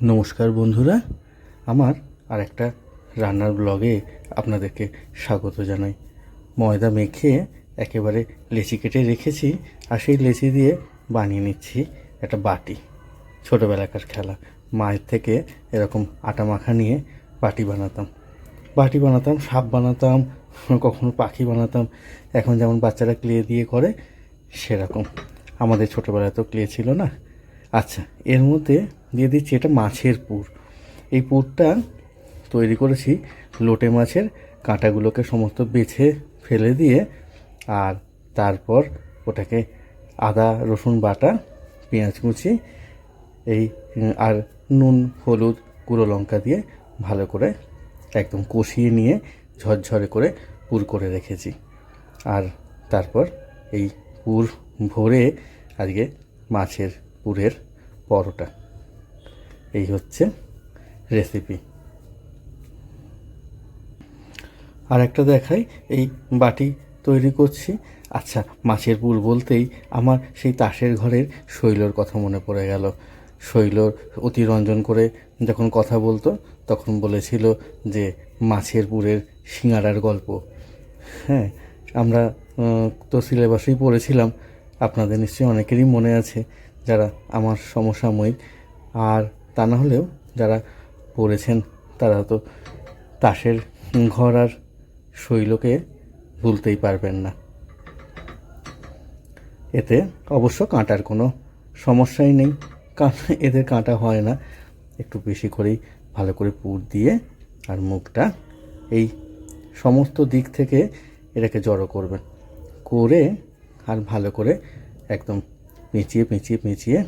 নমস্কার বন্ধুরা, আমার আর একটা রান্নার ব্লগে আপনাদেরকে স্বাগত জানাই। ময়দা মেখে একেবারে লেচি কেটে রেখেছি, আর সেই লেচি দিয়ে বানিয়ে নিচ্ছি একটা বাটি। ছোটোবেলাকার খেলা, মায়ের থেকে এরকম আটা মাখা নিয়ে বাটি বানাতাম, সাপ বানাতাম, কখনো পাখি বানাতাম। এখন যেমন বাচ্চারা ক্লে দিয়ে করে, সেরকম আমাদের ছোটোবেলায় তো ক্লে ছিল না। আচ্ছা, এর মধ্যে দিয়ে দিচ্ছি এটা মাছের পুর। এই পুরটা তৈরি করেছি লোটে মাছের কাঁটাগুলোকে সমস্ত বেছে ফেলে দিয়ে, আর তারপর ওটাকে আদা রসুন বাটা, পেঁয়াজ কুচি, এই আর নুন হলুদ গুঁড়ো লঙ্কা দিয়ে ভালো করে একদম কষিয়ে নিয়ে ঝরঝরে করে পুর করে রেখেছি। আর তারপর এই পুর ভরে আজকে মাছের পুরের পরোটা। এই হচ্ছে রেসিপি। আর একটা দেখাই, এই বাটি তৈরি করছি। আচ্ছা, মাছের পুর বলতেই আমার সেই তাসের ঘরের শৈলর কথা মনে পড়ে গেল। শৈলর অতিরঞ্জন করে যখন কথা বলতো, তখন বলেছিল যে মাছের পুরের সিঙাড়ার গল্প। হ্যাঁ, আমরা তো সিলেবাসেই পড়েছিলাম, আপনাদের নিশ্চয়ই অনেকেরই মনে আছে যারা আমার সমসাময়িক। আর তা না হলেও যারা পড়েছেন তারা তো তাসের ঘর আর শৈলকে ভুলতেই পারবেন না। এতে অবশ্য কাঁটার কোনো সমস্যাই নেই, এদের কাঁটা হয় না। একটু বেশি করেই ভালো করে পুর দিয়ে আর মুখটা এই সমস্ত দিক থেকে এটাকে জড়ো করবেন, করে আর ভালো করে একদম পেঁচিয়ে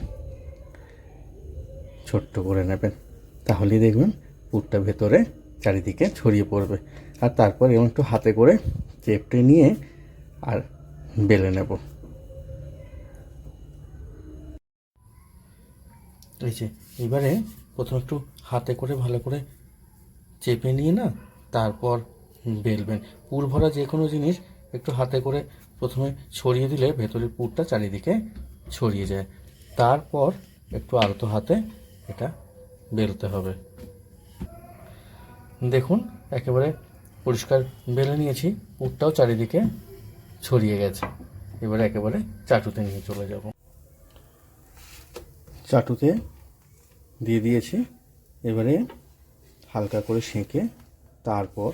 ছোট্ট করে নেবেন। তাহলেই দেখবেন পুরটা ভেতরে চারিদিকে ছড়িয়ে পড়বে। আর তারপর এমন একটু হাতে করে চেপটে নিয়ে আর বেলে নেব। এই যে এবারে প্রথমে একটু হাতে করে ভালো করে চেপে নিয়ে না, তারপর বেলবেন। পুর ভরা যে কোনো জিনিস একটু হাতে করে প্রথমে ছড়িয়ে দিলে ভেতরের পুরটা চারিদিকে ছড়িয়ে যায়। তারপর একটু আলতো হাতে এটা বেলতে হবে। দেখুন, একেবারে পরিষ্কার বেলে নিয়েছি, পুরটাও চারিদিকে ছড়িয়ে গেছে। এবারে একেবারে চাটুতে নিয়ে চলে যাব। চাটুতে দিয়ে দিয়েছি। এবারে হালকা করে সেঁকে, তারপর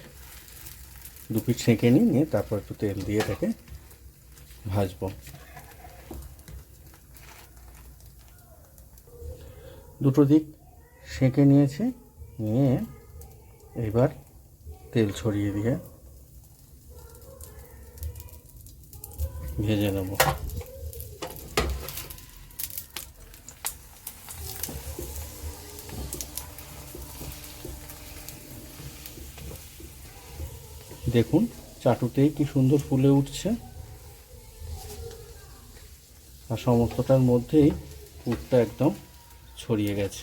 দু পিঠ সেঁকে নিয়ে তারপর একটু তেল দিয়ে এটাকে ভাজবো। দুটো দিক সেঁকে নিয়েছি, নিয়ে এবার তেল ছড়িয়ে দিয়ে ভেজে নেব। দেখুন চাটুতেই কি সুন্দর ফুলে উঠছে, আর সমস্তটার মধ্যেই পুরটা একদম ছড়িয়ে গেছে।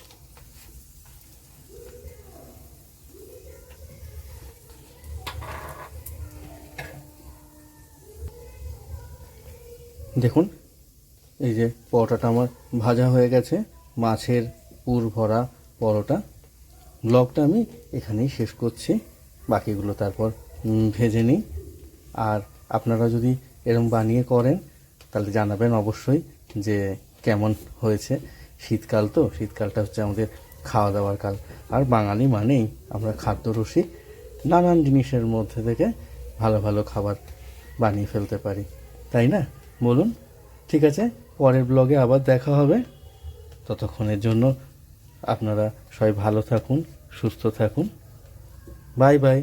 দেখুন, এই যে পরোটাটা আমার ভাজা হয়ে গেছে, মাছের পুর ভরা পরোটা। ব্লগটা আমি এখানেই শেষ করছি, বাকিগুলো তারপর ভেজে নিই। আর আপনারা যদি এরকম বানিয়ে করেন তাহলে জানাবেন অবশ্যই যে কেমন হয়েছে। শীতকাল তো, শীতকালটা হচ্ছে আমাদের খাওয়া দাওয়ার কাল, আর বাঙালি মানেই আমরা খাদ্যরসিক। নানান জিনিসের মধ্যে থেকে ভালো ভালো খাবার বানিয়ে ফেলতে পারি, তাই না বলুন? ঠিক আছে, পরের ব্লগে আবার দেখা হবে। ততক্ষণের জন্য আপনারা সবাই ভালো থাকুন, সুস্থ থাকুন। Bye bye.